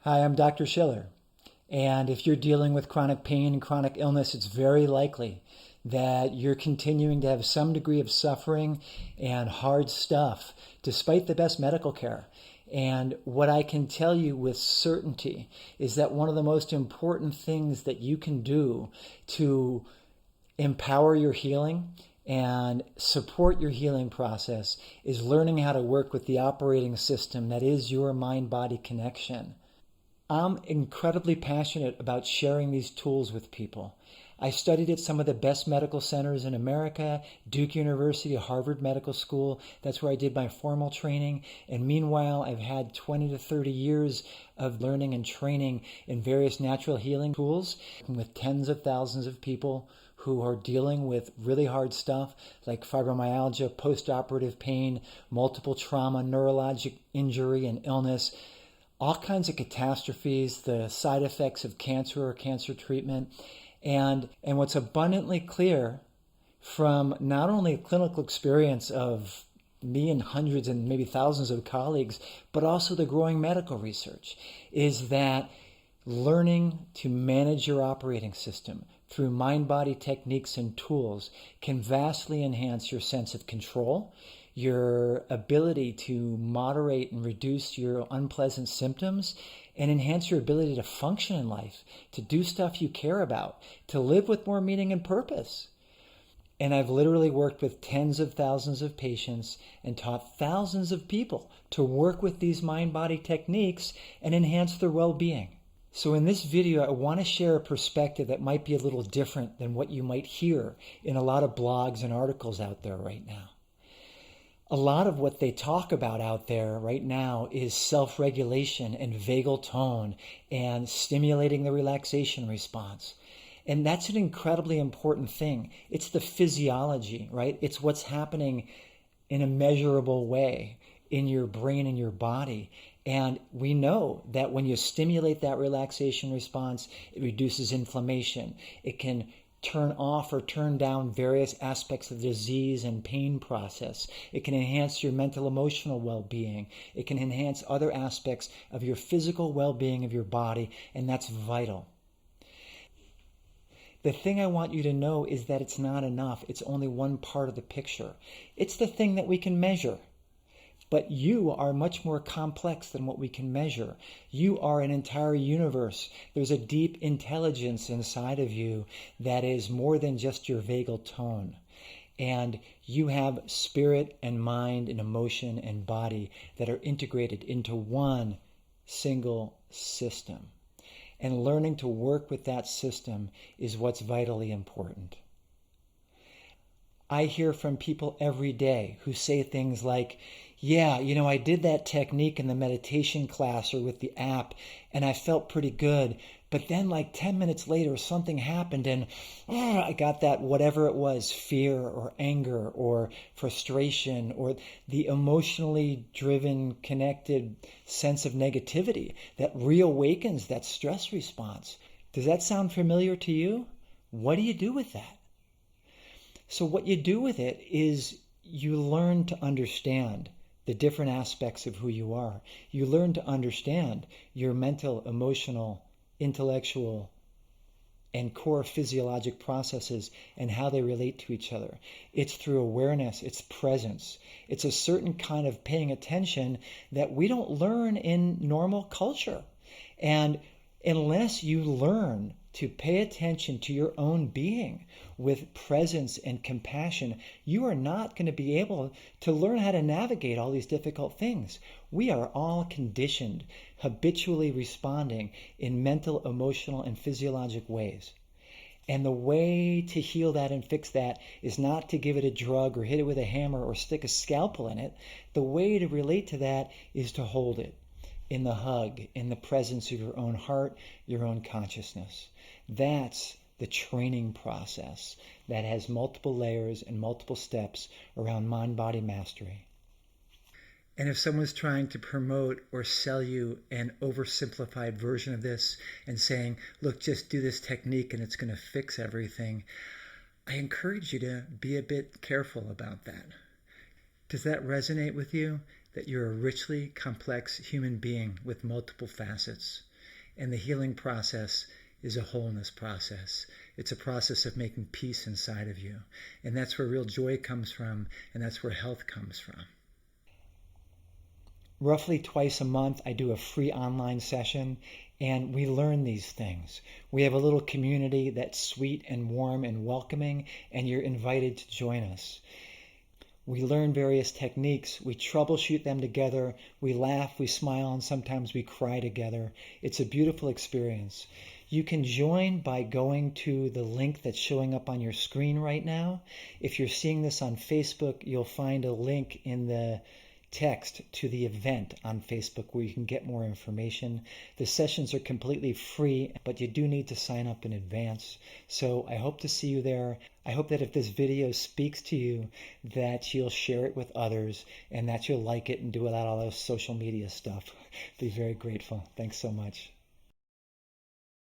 Hi, I'm Dr. Shiller. And if you're dealing with chronic pain and chronic illness, it's very likely that you're continuing to have some degree of suffering and hard stuff despite the best medical care. And what I can tell you with certainty is that one of the most important things that you can do to empower your healing and support your healing process is learning how to work with the operating system that is your mind-body connection. I'm incredibly passionate about sharing these tools with people. I studied at some of the best medical centers in America, Duke University, Harvard Medical School. That's where I did my formal training. And meanwhile, I've had 20 to 30 years of learning and training in various natural healing tools with tens of thousands of people who are dealing with really hard stuff like fibromyalgia, post-operative pain, multiple trauma, neurologic injury and illness, all kinds of catastrophes, the side effects of cancer or cancer treatment. And what's abundantly clear from not only clinical experience of me and hundreds and maybe thousands of colleagues, but also the growing medical research, is that learning to manage your operating system through mind-body techniques and tools can vastly enhance your sense of control, your ability to moderate and reduce your unpleasant symptoms, and enhance your ability to function in life, to do stuff you care about, to live with more meaning and purpose. And I've literally worked with tens of thousands of patients and taught thousands of people to work with these mind-body techniques and enhance their well-being. So in this video, I want to share a perspective that might be a little different than what you might hear in a lot of blogs and articles out there right now. A lot of what they talk about out there right now is self-regulation and vagal tone and stimulating the relaxation response. And that's an incredibly important thing. It's the physiology, right? It's what's happening in a measurable way in your brain and your body. And we know that when you stimulate that relaxation response, it reduces inflammation. It can turn off or turn down various aspects of the disease and pain process. It can enhance your mental emotional well-being. It can enhance other aspects of your physical well-being of your body, and that's vital. The thing I want you to know is that it's not enough. It's only one part of the picture. It's the thing that we can measure. But you are much more complex than what we can measure. You are an entire universe. There's a deep intelligence inside of you that is more than just your vagal tone. And you have spirit and mind and emotion and body that are integrated into one single system. And learning to work with that system is what's vitally important. I hear from people every day who say things like, yeah, I did that technique in the meditation class or with the app and I felt pretty good. But then like 10 minutes later, something happened and I got that whatever it was, fear or anger or frustration or the emotionally driven, connected sense of negativity that reawakens that stress response. Does that sound familiar to you? What do you do with that? So what you do with it is you learn to understand the different aspects of who you are. You learn to understand your mental, emotional, intellectual, and core physiologic processes and how they relate to each other. It's through awareness, it's presence. It's a certain kind of paying attention that we don't learn in normal culture. And unless you learn to pay attention to your own being with presence and compassion, you are not going to be able to learn how to navigate all these difficult things. We are all conditioned, habitually responding in mental, emotional, and physiologic ways. And the way to heal that and fix that is not to give it a drug or hit it with a hammer or stick a scalpel in it. The way to relate to that is to hold it in the hug, in the presence of your own heart, your own consciousness. That's the training process that has multiple layers and multiple steps around mind-body mastery. And if someone's trying to promote or sell you an oversimplified version of this and saying, look, just do this technique and it's going to fix everything, I encourage you to be a bit careful about that. Does that resonate with you? That you're a richly complex human being with multiple facets? And the healing process is a wholeness process. It's a process of making peace inside of you. And that's where real joy comes from, and that's where health comes from. Roughly twice a month, I do a free online session, and we learn these things. We have a little community that's sweet and warm and welcoming, and you're invited to join us. We learn various techniques, we troubleshoot them together, we laugh, we smile, and sometimes we cry together. It's a beautiful experience. You can join by going to the link that's showing up on your screen right now. If you're seeing this on Facebook, you'll find a link in the text to the event on Facebook where you can get more information. The sessions are completely free, but you do need to sign up in advance. So I hope to see you there. I hope that if this video speaks to you, that you'll share it with others and that you'll like it and do all those social media stuff. Be very grateful. Thanks so much.